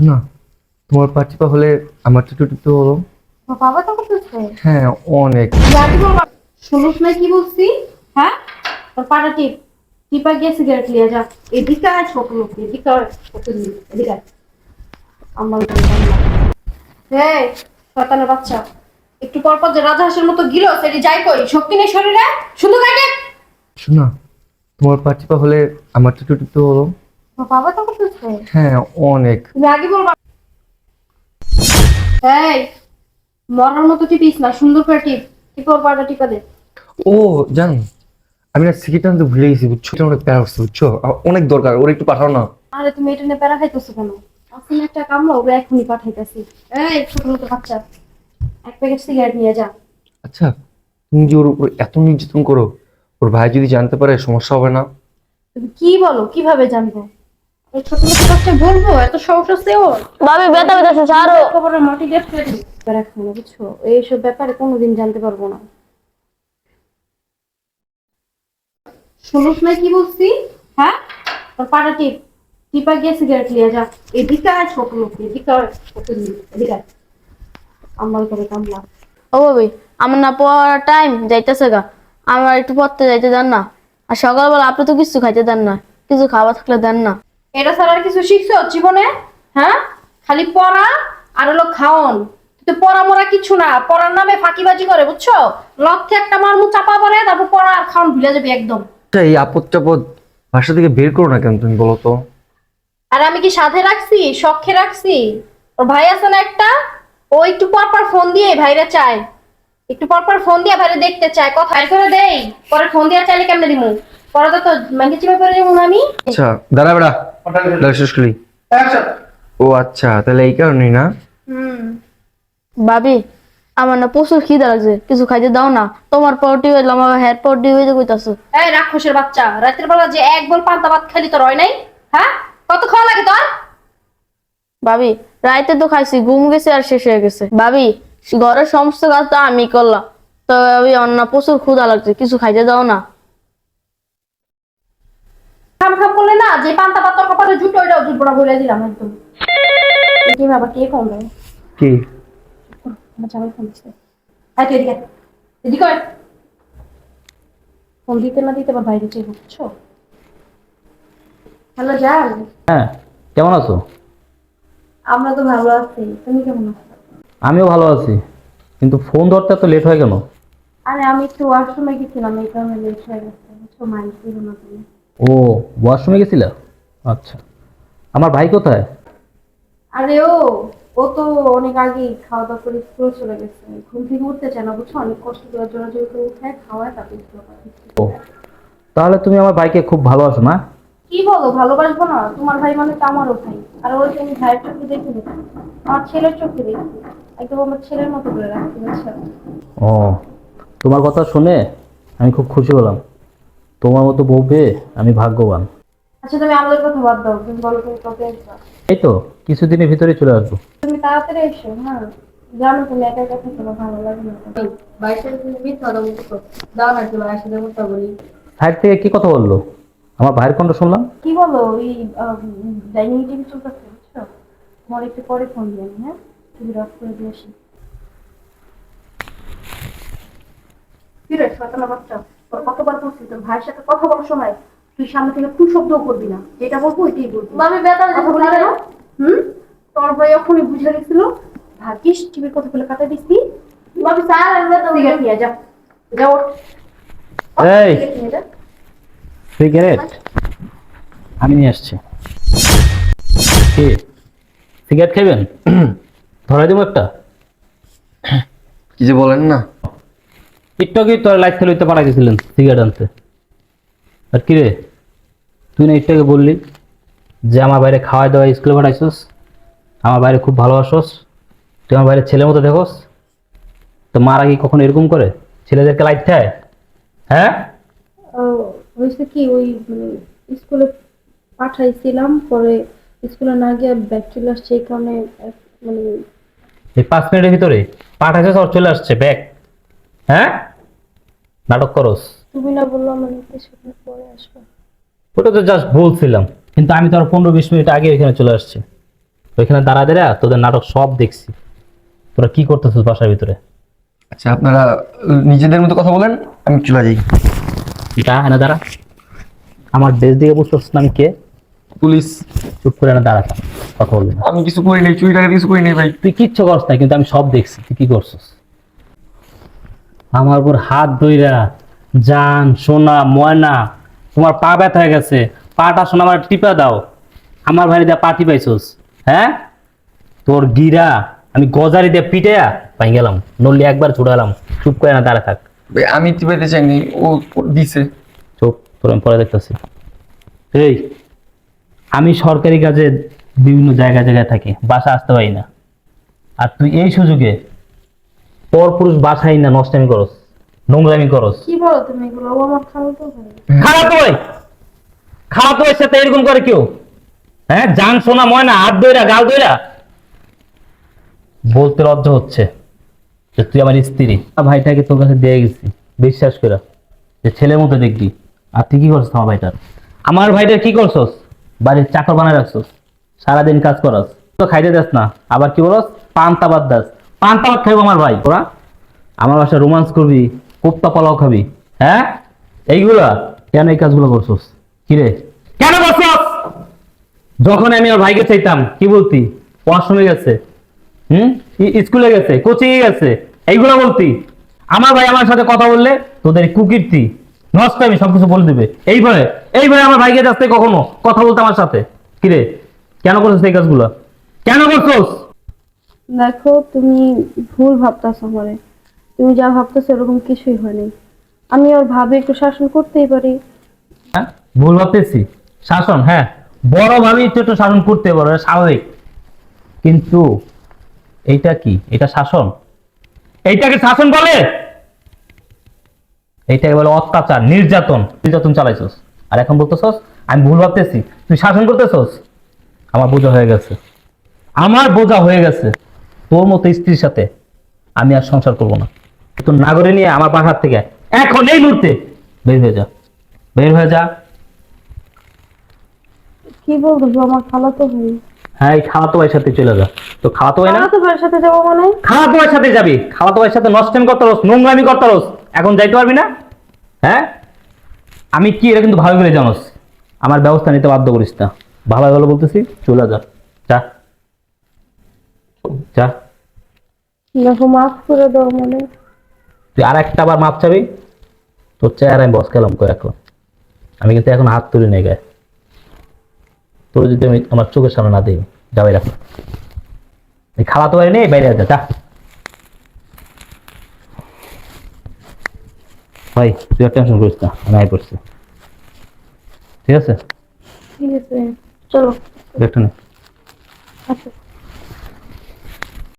না, তোমার পাটিপা হলে আমার তো একটু হলো। বাবা তো করতেছে। হ্যাঁ, অনেক। জানি বাবা, শুনুস না কি বলছি? হ্যাঁ, তোর পাটা টিপ। টিপা গিয়ে সিগারেট লিয়ে যা। এদিকে আয় ছোট লোক, এদিকে আয় ছোট লোক, এদিকে আয়। আমার এই শয়তানের বাচ্চা, একটু পর পর যে রাজহাঁসের মতো গিলো সেটি যাই কই, শক্তি নেই শরীরে, শুধু কাটে। শোনা, তোমার পাটিপা হলে আমার তো একটু হলো। বাবা তো করতেছে। হ্যাঁ, অনেক। তুমি আগে বলবা। এই মরার মতো টিপিস না, সুন্দর করে টিপ। টিপা ওর পাটা টিপা দে। ও, জানো, আমি না সিগারেট আনতে ভুলে গেছি, বুঝছো? এটা অনেক প্যারা হচ্ছে, বুঝছো? অনেক দরকার, ওর একটু পাঠাও না। আরে তুমি এটা নিয়ে প্যারা খাইতেছো কেন? আসলে একটা কামড়া ওকে এখনই পাঠাইতেছি। এই ছোট মতো বাচ্চা, এক প্যাকেট সিগারেট নিয়ে যা। আচ্ছা, তুমি যে ওর উপর এত নির্যাতন করো, ওর ভাই যদি জানতে পারে সমস্যা হবে না? তুমি কি বলো, কিভাবে জানবো? এই ছোট মতো বাচ্চা বলবো এত সাহস আছে ওর? ভাবি ব্যথা ব্যথা ছাড়ো। খবরের মাটি গেট করে দিই রাখবো না, বুঝছো? এইসব ব্যাপারে কোনোদিন জানতে পারবো না। শুনুস না কি বলছি? হ্যাঁ, তোর পাটা টিপ। টিপা গিয়ে সিগারেট লিয়ে যা। এদিকে আয় ছোট লোক, এদিকে আয় ছোট লোক, এদিকে আয়। আমার করে কামলা। ও ভাবি, আমার না পড়ার টাইম যাইতেছে গা। আমার একটু পড়তে যাইতে দেন না। আর সকালবেলা আপনি তো কিছু খাইতে দেন না, কিছু খাবার থাকলে দেন না। এটা ছাড়া আর কিছু শিখছো জীবনে? হ্যাঁ, খালি পড়া আর হলো খাওন। কিন্তু পড়া মরা কিছু না, পড়ার নামে ফাঁকিবাজি করে, বুঝছো? লক্ষ্যে একটা মারমু চাপা পড়ে, তারপর পড়া আর খাওন ভুলে যাবে একদম। আচ্ছা, এই আপদ টাপদ বাসা থেকে বের করো না কেন তুমি, বলো তো? আর আমি কি সাধে রাখছি, শখে রাখছি? ওর ভাই আছে না একটা, ও একটু পর পর ফোন দিয়ে ভাইরা চায়, একটু পর পর ফোন দিয়ে ভাইরা দেখতে চায়, কথা বের করে দেই। পরে ফোন দিয়ে চাইলে কেমনে দিমু? পরে তো মাইকে চিপে পড়ে যাবো না আমি। আচ্ছা, দাঁড়া বেড়া, শেষ করি। ও আচ্ছা, তাহলে এই কারণেই না? হুম। ভাবি, আমার না প্রচুর খিদা লাগছে, কিছু খাইতে দাও না। তোমার পরটি হইলো আমার হেড পরটি হইতে কইতাছো। এই রাক্ষসের বাচ্চা, রাতের বেলা যে এক বল পান্তা ভাত খালি তোর হয় নাই? হ্যাঁ, কত খাওয়া লাগে তোর? ভাবি, রাইতে তো খাইছি, ঘুম গেছে আর শেষ হয়ে গেছে। ভাবি, ঘরের সমস্ত কাজ তো আমি করলাম। তো ভাবি, অন্য প্রচুর ক্ষুধা লাগছে, কিছু খাইতে দাও না। খাম খাম করলে না, যে পান্তা ভাত তোর কপালে জুটো ওইটাও জুটবো না বলে দিলাম একদম। কি বাবা, কে ফোন দেয়? কি? আমার জামাই ফোন দিচ্ছে। আয় তুই এদিকে আয়। এদিকে আয়। ফোন দিতে না দিতে আবার বাইরে চেয়ে বুঝছো? হ্যালো জান। হ্যাঁ, কেমন আছো? আমরা তো ভালো আছি, তুমি কেমন আছো? আমিও ভালো আছি, কিন্তু ফোন ধরতে এত লেট হয়ে গেল? আরে আমি একটু ওয়াশরুমে গেছিলাম, এই কারণে লেট হয়ে গেছে, বুঝছো? মাইন্ড করো না তুমি। ও, ওয়াশরুমে গেছিলা? আচ্ছা, আমার ভাই কোথায়? আরে ও ও তো অনেক আগেই খাওয়া দাওয়া করে স্কুলে চলে গেছে, ঘুম থেকে উঠতে চায় না, বুঝছো? অনেক কষ্ট করে জোরাজোরি করে উঠায় খাওয়ায়, তারপর স্কুলে পাঠায়। ও, তাহলে তুমি আমার ভাইকে খুব ভালোবাসো না? কি বলো, ভালোবাসবো না? তোমার ভাই মানে তো আমারও ভাই। আর ওই তুমি ভাইয়ের চোখে দেখিনি, আমার ছেলের চোখে দেখি। একদম আমার ছেলের মতো করে রাখতে, বুঝছো? ও, তোমার কথা শুনে আমি খুব খুশি হলাম। তোমার মতো বউ পেয়ে আমি ভাগ্যবান। আচ্ছা তুমি আমাদের কথা বাদ দাও, তুমি বলো তুমি কবে আসবা? এই তো কিছুদিনের ভিতরে চলে আসবো। তুমি তাড়াতাড়ি এসো, হ্যাঁ। জানো তুমি একা একা থাকতে আমার ভালো লাগে না। বাইরে থেকে তুমি মিথ্যা কথা বলছো, দাও না একটু ভাইয়ের সাথে কথা বলি। সাইড থেকে কি কথা বললো? আমার ভাইয়ের কণ্ঠ শুনলাম। কি বলো? ওই ডাইনিং টেবিল চলতেছে, বুঝছো? তোমার একটু পরে ফোন দিই আমি, হ্যাঁ? তুমি রাত করে দিয়ে আসি। কি রে শয়তানা বাচ্চা, তোর কতবার বলছি তোর ভাইয়ের সাথে কথা বলার সময় তুই সামনে থেকে কোন শব্দও করবি না, যেটা বলবো ওইটাই বলবি। ভাবি, ব্যথা কথা বলি কেন? হুম, তোর ভাই এখনই বুঝে গেছিল। ভাগ্যিস টিভির কথা বলে কাটা দিছি। ভাবি স্যার আমরা তো সিগারেট নিয়ে যা, যা ওঠ। ওঠ, এই। সিগারেট নিয়ে যা। সিগারেট আমি নিয়ে আসছি। কি, সিগারেট খাবেন? ধরাই দেবো একটা। কি যে বলেন না। একটু আগে তোর লাইট ফেলতে পাঠাই দিয়েছিলেন সিগারেট আনতে। আর কি রে, তুই না একটু আগে বললি যে আমার বাইরে খাওয়াই দাওয়া স্কুলে পাঠাইছিস, আমার বাইরে খুব ভালোবাসোস, তুই আমার বাইরে ছেলের মতো দেখোস। তো মারা কি কখনো এরকম করে ছেলেদেরকে লাইট খায়? হ্যাঁ, হয়েছে কি, ওই মানে স্কুলে পাঠাইছিলাম, পরে স্কুলে না গিয়ে ব্যাগ চলে আসছে, এই কারণে মানে। এই 5 মিনিটের ভিতরে পাঠাইছিস আর চলে আসছে ব্যাগ? হ্যাঁ, নাটক করস। তুমি না বললো মানে কিছুক্ষণ পরে আসবে? ওটা তো জাস্ট বলছিলাম, কিন্তু আমি তো আর 15-20 মিনিট আগে এখানে চলে আসছি। ওইখানে দাঁড়া দাঁড়া তোদের নাটক সব দেখছি। তোরা কি করতেছিস বাসার ভিতরে? আচ্ছা আপনারা নিজেদের মতো কথা বলেন, আমি চলে যাই। এনে দাঁড়া। আমার দেশ দিকে বুঝতেছিস না আমি কে? পুলিশ। চুপ করে এনে দাঁড়া, কথা বলবি না। আমি কিছু করি নাই, চুরি টাকা কিছু করি নাই ভাই। তুই কিচ্ছু করস না, কিন্তু আমি সব দেখছি তুই কি করছিস। আমার উপর হাত ধইরা জান সোনা ময়না, তোমার পা ব্যথা হয়ে গেছে, পাটা সোনা আমার টিপা দাও। আমার ভাই দিয়ে পা টিপাইছস, হ্যাঁ? তোর গিরা আমি গজারি দিয়ে পিটেয়া পাই গেলাম, নল্লি একবার ছুটালাম। চুপ করে না দাঁড়া থাক। ভাই আমি টিপাইতে চাইনি, ও দিছে। চুপ, তোর আমি পরে দেখতেছি। এই আমি সরকারি কাজে বিভিন্ন জায়গায় জায়গায় থাকি, বাসা আসতে পারি না। আর তুই এই সুযোগে পর পুরুষ বাসাই না নষ্টামি করস, নোংরামি করস। কি বলো তুমি এগুলো? ও আমার খালাতো ভাই। খারাপ ভাই, খারাপ ভাইয়ের সাথে এরকম করে কেউ? হ্যাঁ, জান সোনা ময়না হাত ধইরা গাল ধইরা বলতে লজ্জা হচ্ছে যে তুই আমার স্ত্রী। ভাইটাকে তোর কাছে দিয়ে গেছি বিশ্বাস করে যে ছেলের মতো দেখবি, আর তুই কি করছিস আমার ভাইটার? আমার ভাইটার কি করছস? বাড়ির চাকর বানায় রাখছস, সারাদিন কাজ করস, তো খাইতে দেস না। আবার কি বলস? পান্তা ভাত দাস। পান্তা ভাত খাইবো আমার ভাই? তোরা আমার বাসায় রোমান্স করবি, কোপ্তা পোলাও খাবি, হ্যাঁ? এইগুলা কেন এই কাজগুলো করছস? কিরে কেন করছস? যখন আমি আমার ভাইকে চাইতাম কি বলতি? পড়াশোনা গেছে, স্কুলে গেছে, কোচিং এ গেছে, এইগুলো বলতি। আমার ভাই আমার সাথে কথা বললে তোদের কুকীর্তি নষ্ট, আমি সবকিছু বলে দিবে। এইভাবে আমার ভাইকে যাচ্ছে কখনো কথা বলতে আমার সাথে? কিরে কেন করছিস এই কাজগুলো? কেন করছস? দেখো তুমি ভুল ভাবতেছো আমারে। তুমি যা ভাবতেছো এরকম কিছুই হয়নি। আমি ওর ভাবে একটু শাসন করতেই পারি। হ্যাঁ, ভুল ভাবতেছি? শাসন, হ্যাঁ বড় ভাবি একটু শাসন করতে পারো, এটা স্বাভাবিক। কিন্তু এইটা কি? এটা শাসন? এইটাকে শাসন বলে? এইটাকে বলে অত্যাচার, নির্যাতন চালাইছস। আর এখন বলতেছস আমি ভুল ভাবতেছি, তুই শাসন করতেছস। আমার বোঝা হয়ে গেছে, তোর মতো স্ত্রীর সাথে আমি আর সংসার করব না। তোর নাগরে নিয়ে আমার বাসার থেকে এখন এই মুহূর্তে বের হয়ে যা। কি বলবো? আমার খালাতো ভাই। হ্যাঁ, এই খালাতো ভাইয়ের সাথে চলে যা। তো খালাতো ভাই না? খালাতো ভাইয়ের সাথে যাবো মানে? খালাতো ভাইয়ের সাথে যাবি? খালাতো ভাইয়ের সাথে নষ্টামি করতে রস, নোংরামি করতে রস, এখন যাইতে পারবি না? হ্যাঁ, আমি কি এটা কিন্তু ভালো করে জানোস। আমার ব্যবস্থা নিতে বাধ্য করিস না। ভালো বলতেছি, চলে যা। যা যা। দেখো মাফ করে দাও মানে। তুই আর একটা বার মাপ চাবি, তোর চেহারা আমি বস খেলাম করে রাখলাম। আমি কিন্তু এখন হাত তুলি নেই গায়ে। তোর যদি আমি আমার চোখের সামনে না দিই, যাবাই রাখ। এই খাওয়াতে পারি নেই, বাইরে যা। ভাই তুই আর টেনশন করিস না, আমি আই করছি। ঠিক আছে, ঠিক আছে চলো। দেখতে নে। আচ্ছা।